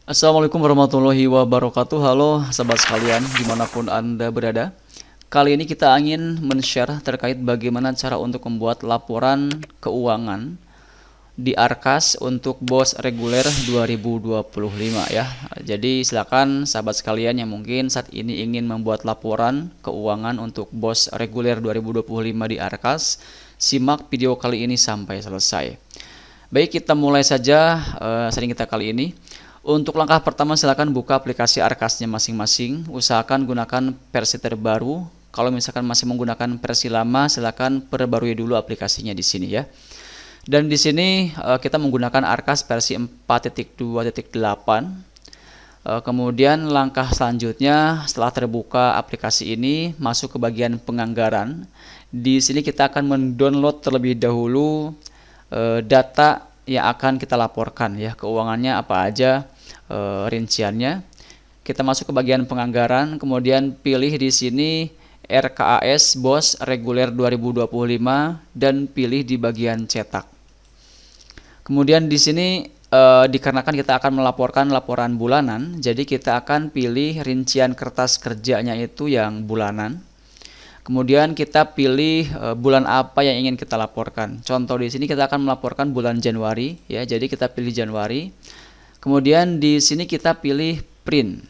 Assalamualaikum warahmatullahi wabarakatuh. Halo sahabat sekalian, dimanapun Anda berada. Kali ini kita ingin men-share terkait bagaimana cara untuk membuat laporan keuangan di Arkas untuk BOS reguler 2025 ya. Jadi silakan sahabat sekalian yang mungkin saat ini ingin membuat laporan keuangan untuk BOS reguler 2025 di Arkas, simak video kali ini sampai selesai. Baik, kita mulai saja sharing kita kali ini. Untuk langkah pertama, silakan buka aplikasi Arkasnya masing-masing. Usahakan gunakan versi terbaru. Kalau misalkan masih menggunakan versi lama, silakan perbarui dulu aplikasinya di sini ya. Dan di sini kita menggunakan Arkas versi 4.2.8. Kemudian langkah selanjutnya, setelah terbuka aplikasi ini, masuk ke bagian penganggaran. Di sini kita akan mendownload terlebih dahulu data yang akan kita laporkan ya, keuangannya apa aja, rinciannya. Kita masuk ke bagian penganggaran, kemudian pilih di sini RKAS BOS reguler 2025 dan pilih di bagian cetak. Kemudian di sini dikarenakan kita akan melaporkan laporan bulanan, jadi kita akan pilih rincian kertas kerjanya itu yang bulanan. Kemudian kita pilih bulan apa yang ingin kita laporkan. Contoh di sini kita akan melaporkan bulan Januari ya. Jadi kita pilih Januari. Kemudian di sini kita pilih print.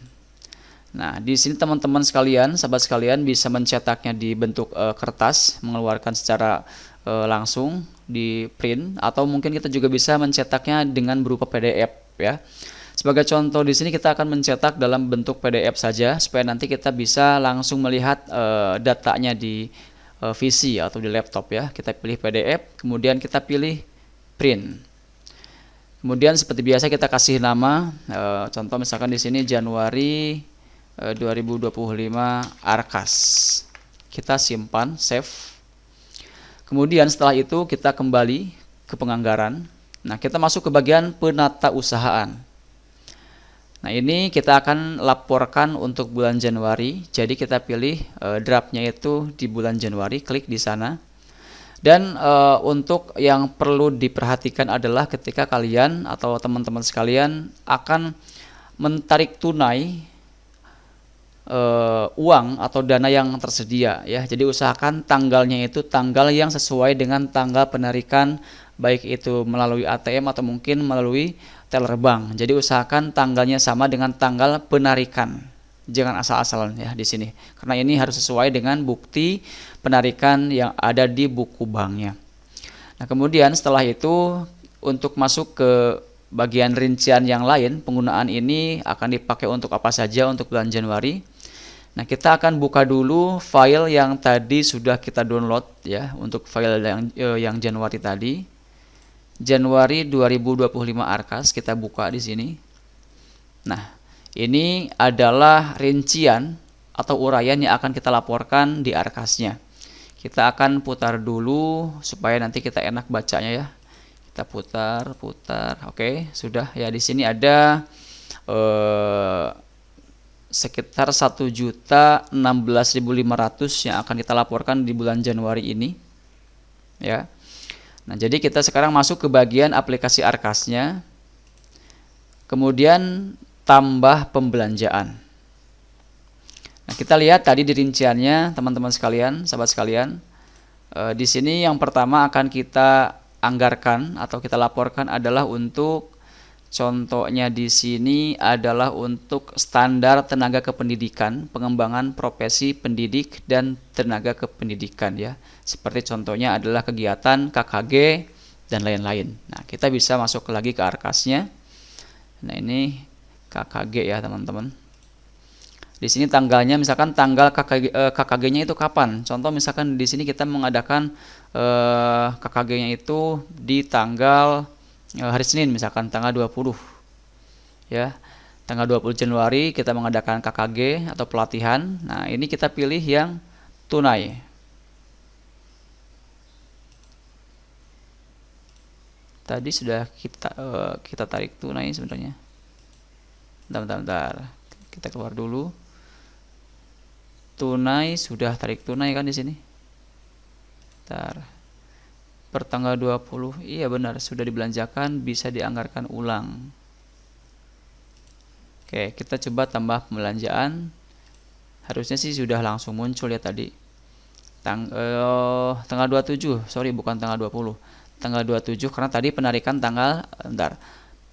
Nah, di sini teman-teman sekalian, sahabat sekalian bisa mencetaknya di bentuk kertas, mengeluarkan secara langsung di print, atau mungkin kita juga bisa mencetaknya dengan berupa PDF ya. Sebagai contoh di sini kita akan mencetak dalam bentuk PDF saja supaya nanti kita bisa langsung melihat datanya di PC atau di laptop ya. Kita pilih PDF, kemudian kita pilih print. Kemudian seperti biasa kita kasih nama, contoh misalkan di sini Januari 2025 Arkas. Kita simpan, save. Kemudian setelah itu kita kembali ke penganggaran. Nah, kita masuk ke bagian penata usahaan. Nah, ini kita akan laporkan untuk bulan Januari. Jadi kita pilih draftnya itu di bulan Januari, klik di sana. Dan untuk yang perlu diperhatikan adalah ketika kalian atau teman-teman sekalian akan mentarik tunai uang atau dana yang tersedia ya. Jadi usahakan tanggalnya itu tanggal yang sesuai dengan tanggal penarikan, baik itu melalui ATM atau mungkin melalui teller bank. Jadi usahakan tanggalnya sama dengan tanggal penarikan. Jangan asal-asalan ya di sini. Karena ini harus sesuai dengan bukti penarikan yang ada di buku banknya. Nah, kemudian setelah itu untuk masuk ke bagian rincian yang lain, penggunaan ini akan dipakai untuk apa saja untuk bulan Januari. Nah, kita akan buka dulu file yang tadi sudah kita download ya, untuk file yang Januari tadi. Januari 2025 Arkas kita buka di sini. Nah, ini adalah rincian atau uraian yang akan kita laporkan di Arkasnya. Kita akan putar dulu supaya nanti kita enak bacanya ya. Kita putar. Oke, sudah ya. Di sini ada sekitar 1.016.500 yang akan kita laporkan di bulan Januari ini ya. Nah, jadi kita sekarang masuk ke bagian aplikasi Arkasnya, kemudian tambah pembelanjaan. Nah, kita lihat tadi di rinciannya teman-teman sekalian, sahabat sekalian. Di sini yang pertama akan kita anggarkan atau kita laporkan adalah untuk, contohnya di sini adalah untuk standar tenaga kependidikan, pengembangan profesi pendidik dan tenaga kependidikan ya. Seperti contohnya adalah kegiatan KKG dan lain-lain. Nah, kita bisa masuk lagi ke Arkasnya. Nah, ini KKG ya teman-teman. Di sini tanggalnya, misalkan tanggal KKG-nya itu kapan? Contoh misalkan di sini kita mengadakan KKG-nya itu di tanggal hari Senin, misalkan tanggal 20 ya. Tanggal 20 Januari kita mengadakan KKG atau pelatihan. Nah, ini kita pilih yang tunai. Tadi sudah kita tarik tunai sebenarnya. Bentar. Kita keluar dulu. Tunai sudah tarik tunai kan di sini. Bentar. Per tanggal 20. Iya benar, sudah dibelanjakan, bisa dianggarkan ulang. Oke, kita coba tambah pembelanjaan. Harusnya sih sudah langsung muncul ya tadi. Tanggal 27, sorry bukan tanggal 20. Tanggal 27 karena tadi penarikan tanggal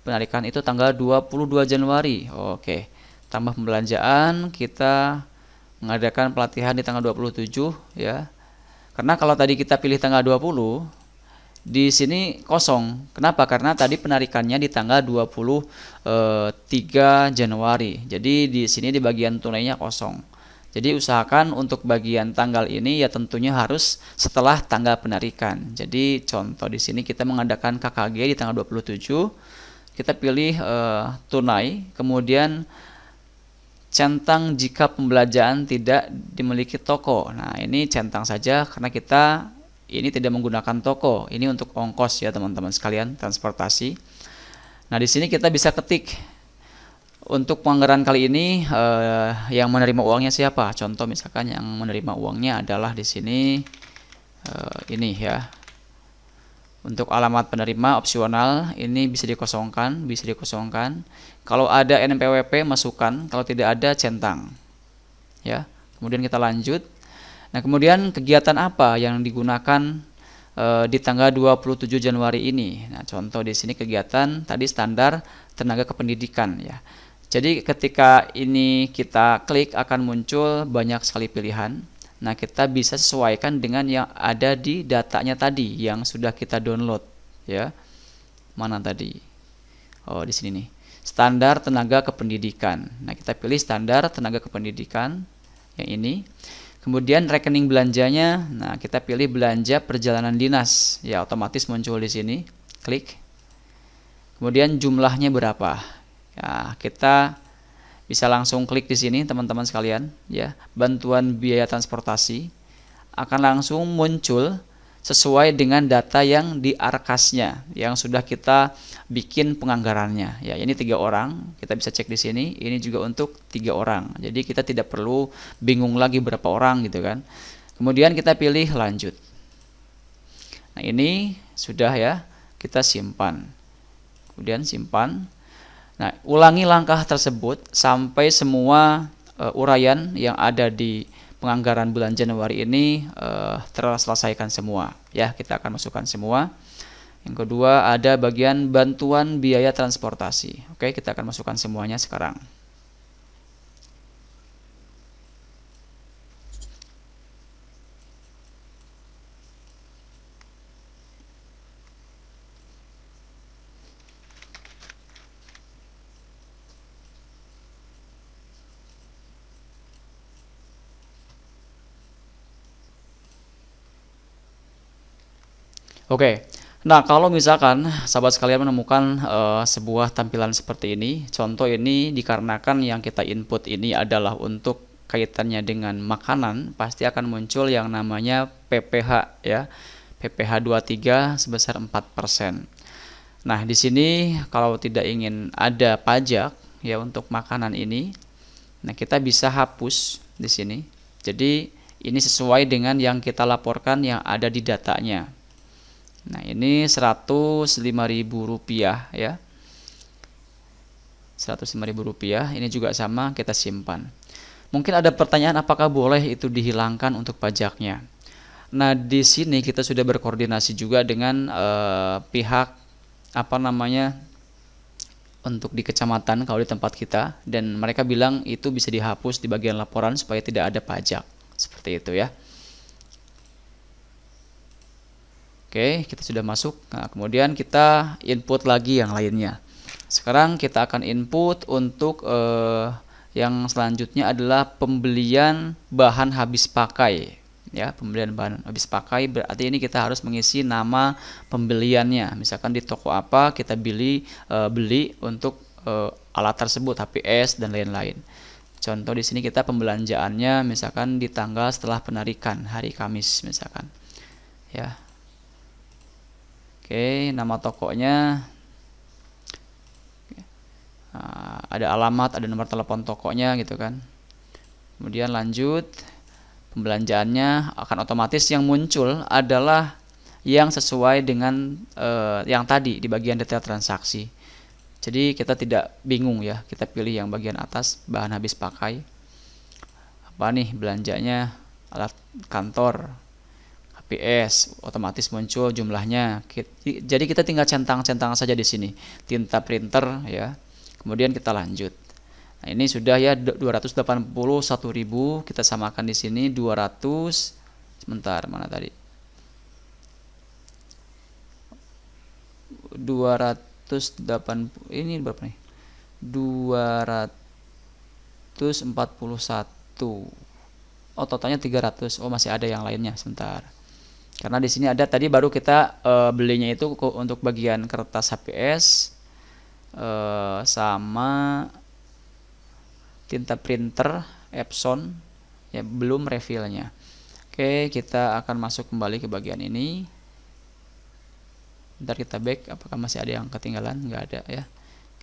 penarikan itu tanggal 22 Januari. Oke. Tambah pembelanjaan, kita mengadakan pelatihan di tanggal 27 ya. Karena kalau tadi kita pilih tanggal 20, di sini kosong. Kenapa? Karena tadi penarikannya di tanggal 23 Januari. Jadi di sini di bagian tunainya kosong. Jadi usahakan untuk bagian tanggal ini ya tentunya harus setelah tanggal penarikan. Jadi contoh di sini kita mengadakan KKG di tanggal 27. Kita pilih tunai, kemudian centang jika pembelanjaan tidak dimiliki toko. Nah, ini centang saja karena kita ini tidak menggunakan toko. Ini untuk ongkos ya teman-teman sekalian, transportasi. Nah, di sini kita bisa ketik untuk pelanggaran kali ini yang menerima uangnya siapa? Contoh misalkan yang menerima uangnya adalah di sini ini ya. Untuk alamat penerima opsional ini bisa dikosongkan, Kalau ada NPWP masukkan, kalau tidak ada centang. Ya. Kemudian kita lanjut. Nah, kemudian kegiatan apa yang digunakan di tanggal 27 Januari ini? Nah, contoh di sini kegiatan tadi standar tenaga kependidikan ya. Jadi ketika ini kita klik akan muncul banyak sekali pilihan. Nah, kita bisa sesuaikan dengan yang ada di datanya tadi yang sudah kita download ya. Mana tadi? Oh, di sini nih. Standar tenaga kependidikan. Nah, kita pilih standar tenaga kependidikan yang ini. Kemudian rekening belanjanya, nah kita pilih belanja perjalanan dinas, ya otomatis muncul di sini. Klik. Kemudian jumlahnya berapa? Ya, kita bisa langsung klik di sini teman-teman sekalian, ya. Bantuan biaya transportasi akan langsung muncul sesuai dengan data yang di arkasnya yang sudah kita bikin penganggarannya. Ya, ini 3 orang, kita bisa cek di sini. Ini juga untuk 3 orang. Jadi kita tidak perlu bingung lagi berapa orang gitu kan. Kemudian kita pilih lanjut. Nah, ini sudah ya, kita simpan. Kemudian simpan. Nah, ulangi langkah tersebut sampai semua uraian yang ada di penganggaran bulan Januari ini terselesaikan semua. Ya, kita akan masukkan semua. Yang kedua ada bagian bantuan biaya transportasi. Oke, kita akan masukkan semuanya sekarang. Oke, nah kalau misalkan sahabat sekalian menemukan sebuah tampilan seperti ini, contoh ini dikarenakan yang kita input ini adalah untuk kaitannya dengan makanan, pasti akan muncul yang namanya PPh ya, PPh 23 sebesar 4%. Nah, di sini kalau tidak ingin ada pajak ya untuk makanan ini, nah kita bisa hapus di sini. Jadi ini sesuai dengan yang kita laporkan yang ada di datanya. Nah, ini Rp105.000 ya. Rp105.000. Ini juga sama, kita simpan. Mungkin ada pertanyaan apakah boleh itu dihilangkan untuk pajaknya. Nah, di sini kita sudah berkoordinasi juga dengan pihak untuk di kecamatan kalau di tempat kita, dan mereka bilang itu bisa dihapus di bagian laporan supaya tidak ada pajak. Seperti itu ya. Oke, kita sudah masuk. Nah, kemudian kita input lagi yang lainnya. Sekarang kita akan input untuk yang selanjutnya adalah pembelian bahan habis pakai. Ya, pembelian bahan habis pakai berarti ini kita harus mengisi nama pembeliannya. Misalkan di toko apa kita beli untuk alat tersebut, HPS dan lain-lain. Contoh di sini kita pembelanjaannya misalkan di tanggal setelah penarikan hari Kamis misalkan. Ya. Oke, nama tokonya, ada alamat, ada nomor telepon tokonya gitu kan. Kemudian lanjut, pembelanjaannya akan otomatis yang muncul adalah yang sesuai dengan yang tadi di bagian detail transaksi. Jadi kita tidak bingung ya, kita pilih yang bagian atas, bahan habis pakai. Apa nih belanjanya? Alat kantor, HPS, otomatis muncul jumlahnya. Jadi kita tinggal centang-centang saja di sini. Tinta printer ya. Kemudian kita lanjut. Nah, ini sudah ya 281.000, kita samakan di sini 200. Sebentar, mana tadi? 280, ini berapa nih? 241. Oh, totalnya 300. Oh, masih ada yang lainnya, sebentar. Karena di sini ada tadi baru kita belinya itu untuk bagian kertas HPS sama tinta printer Epson ya, belum refillnya. Oke, kita akan masuk kembali ke bagian ini. Ntar kita back, apakah masih ada yang ketinggalan? Nggak ada ya.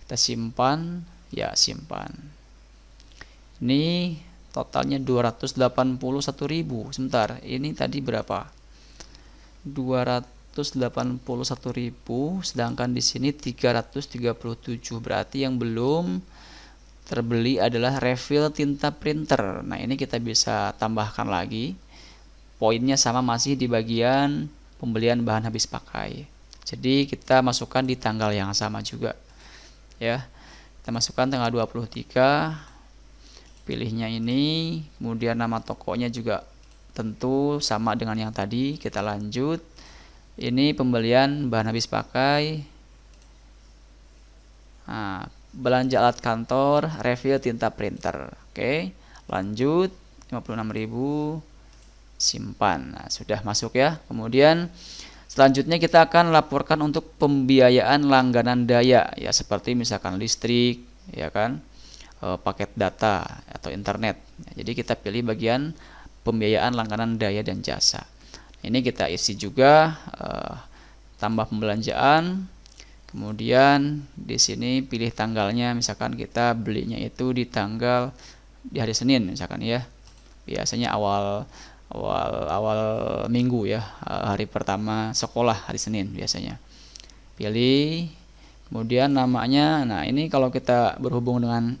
Kita simpan, ya simpan. Ini totalnya 281.000. Sebentar, ini tadi berapa? 281.000, sedangkan di sini 337. Berarti yang belum terbeli adalah refill tinta printer. Nah, ini kita bisa tambahkan lagi. Poinnya sama, masih di bagian pembelian bahan habis pakai. Jadi kita masukkan di tanggal yang sama juga ya. Kita masukkan tanggal 23, pilihnya ini, kemudian nama tokonya juga tentu sama dengan yang tadi. Kita lanjut. Ini pembelian bahan habis pakai. Nah, belanja alat kantor, refill tinta printer. Oke, lanjut. 56.000, simpan. Nah, sudah masuk ya. Kemudian selanjutnya kita akan laporkan untuk pembiayaan langganan daya ya, seperti misalkan listrik ya kan, paket data atau internet. Jadi kita pilih bagian pembiayaan langganan daya dan jasa. Ini kita isi juga tambah pembelanjaan. Kemudian di sini pilih tanggalnya, misalkan kita belinya itu di hari Senin misalkan ya. Biasanya awal minggu ya, hari pertama sekolah hari Senin biasanya. Pilih, kemudian namanya. Nah, ini kalau kita berhubung dengan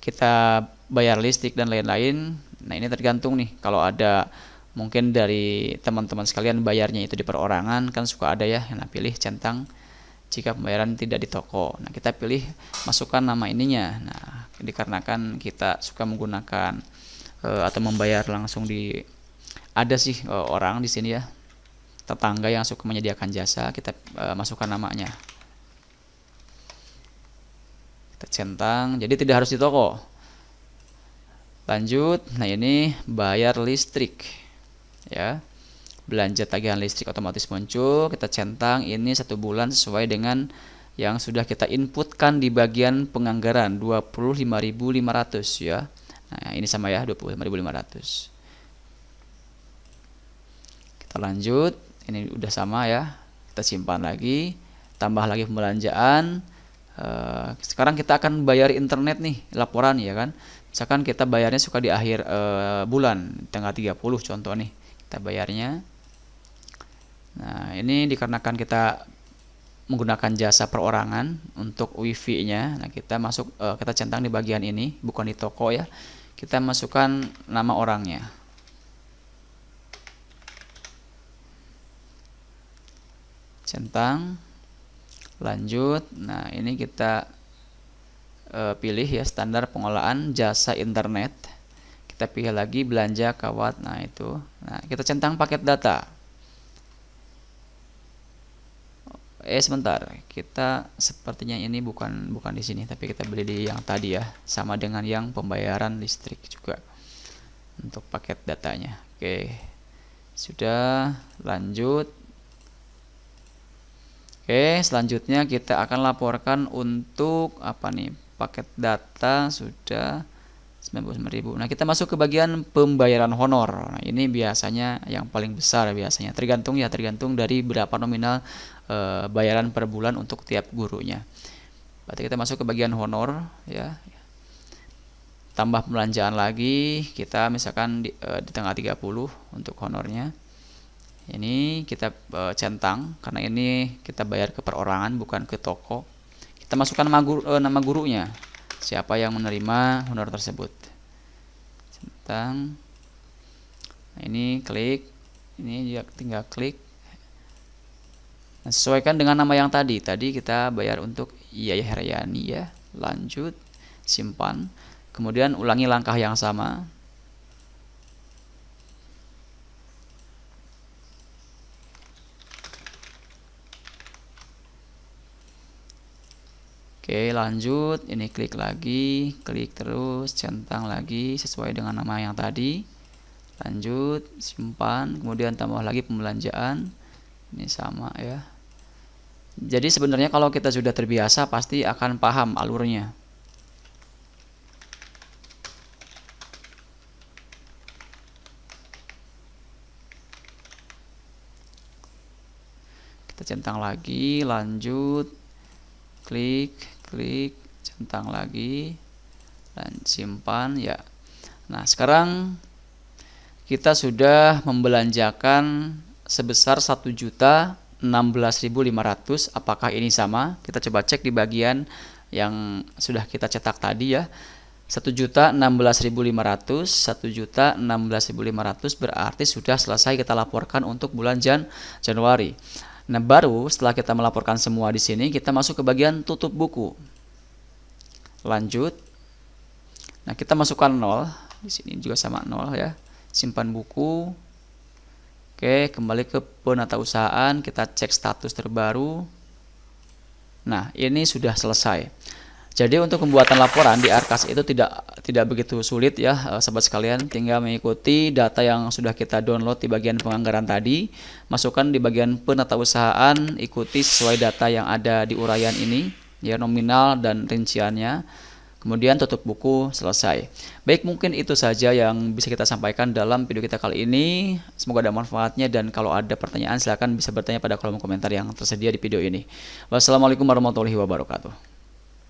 kita bayar listrik dan lain-lain, nah ini tergantung nih. Kalau ada mungkin dari teman-teman sekalian bayarnya itu di perorangan, kan suka ada ya. Nah, pilih centang jika pembayaran tidak di toko. Nah, kita pilih masukkan nama ininya. Nah, dikarenakan kita suka menggunakan atau membayar langsung ada sih orang di sini ya, tetangga yang suka menyediakan jasa, kita masukkan namanya. Kita centang, jadi tidak harus di toko. Lanjut. Nah, ini bayar listrik ya. Belanja tagihan listrik otomatis muncul. Kita centang ini 1 bulan sesuai dengan yang sudah kita inputkan di bagian penganggaran 25.500 ya. Nah, ini sama ya, 25.500. Kita lanjut. Ini udah sama ya. Kita simpan lagi, tambah lagi pembelanjaan. Sekarang kita akan bayar internet nih, laporan ya kan. Misalkan kita bayarnya suka di akhir bulan, tanggal 30 contoh nih. Kita bayarnya. Nah, ini dikarenakan kita menggunakan jasa perorangan untuk wifi-nya. Nah, kita kita centang di bagian ini, bukan di toko ya. Kita masukkan nama orangnya. Centang, lanjut. Nah, ini kita pilih ya standar pengolahan jasa internet. Kita pilih lagi belanja kawat. Nah, itu. Nah, kita centang paket data. Sebentar, kita sepertinya ini bukan di sini, tapi kita beli di yang tadi ya, sama dengan yang pembayaran listrik juga untuk paket datanya. Oke, sudah. Lanjut. Oke, selanjutnya kita akan laporkan untuk apa nih, paket data sudah 99.000. Nah, kita masuk ke bagian pembayaran honor. Nah, ini biasanya yang paling besar biasanya, tergantung dari berapa nominal bayaran per bulan untuk tiap gurunya. Berarti kita masuk ke bagian honor ya. Tambah pembelanjaan lagi, kita misalkan di tanggal 30 untuk honornya. Ini kita centang karena ini kita bayar ke perorangan bukan ke toko. kita masukkan nama gurunya, siapa yang menerima honor tersebut. Centang. Nah, ini klik, ini juga tinggal klik. Nah, sesuaikan dengan nama yang tadi kita bayar untuk Yaya Heryani ya. Lanjut, simpan, kemudian ulangi langkah yang sama. Oke, lanjut, ini klik lagi, klik terus, centang lagi sesuai dengan nama yang tadi. Lanjut, simpan, kemudian tambah lagi pembelanjaan. Ini sama ya. Jadi sebenarnya kalau kita sudah terbiasa pasti akan paham alurnya. Kita centang lagi, lanjut, klik, centang lagi, dan simpan ya. Nah, sekarang kita sudah membelanjakan sebesar 1.016.500. Apakah ini sama? Kita coba cek di bagian yang sudah kita cetak tadi ya. 1.016.500, 1.016.500 berarti sudah selesai kita laporkan untuk bulan Januari. Nah, baru setelah kita melaporkan semua di sini, kita masuk ke bagian tutup buku. Lanjut. Nah, kita masukkan 0. Di sini juga sama 0 ya. Simpan buku. Oke, kembali ke penatausahaan, kita cek status terbaru. Nah, ini sudah selesai. Jadi untuk pembuatan laporan di Arkas itu tidak begitu sulit ya, sahabat sekalian. Tinggal mengikuti data yang sudah kita download di bagian penganggaran tadi, masukkan di bagian penatausahaan, ikuti sesuai data yang ada di uraian ini, ya, nominal dan rinciannya. Kemudian tutup buku, selesai. Baik, mungkin itu saja yang bisa kita sampaikan dalam video kita kali ini. Semoga ada manfaatnya, dan kalau ada pertanyaan silahkan bisa bertanya pada kolom komentar yang tersedia di video ini. Wassalamualaikum warahmatullahi wabarakatuh.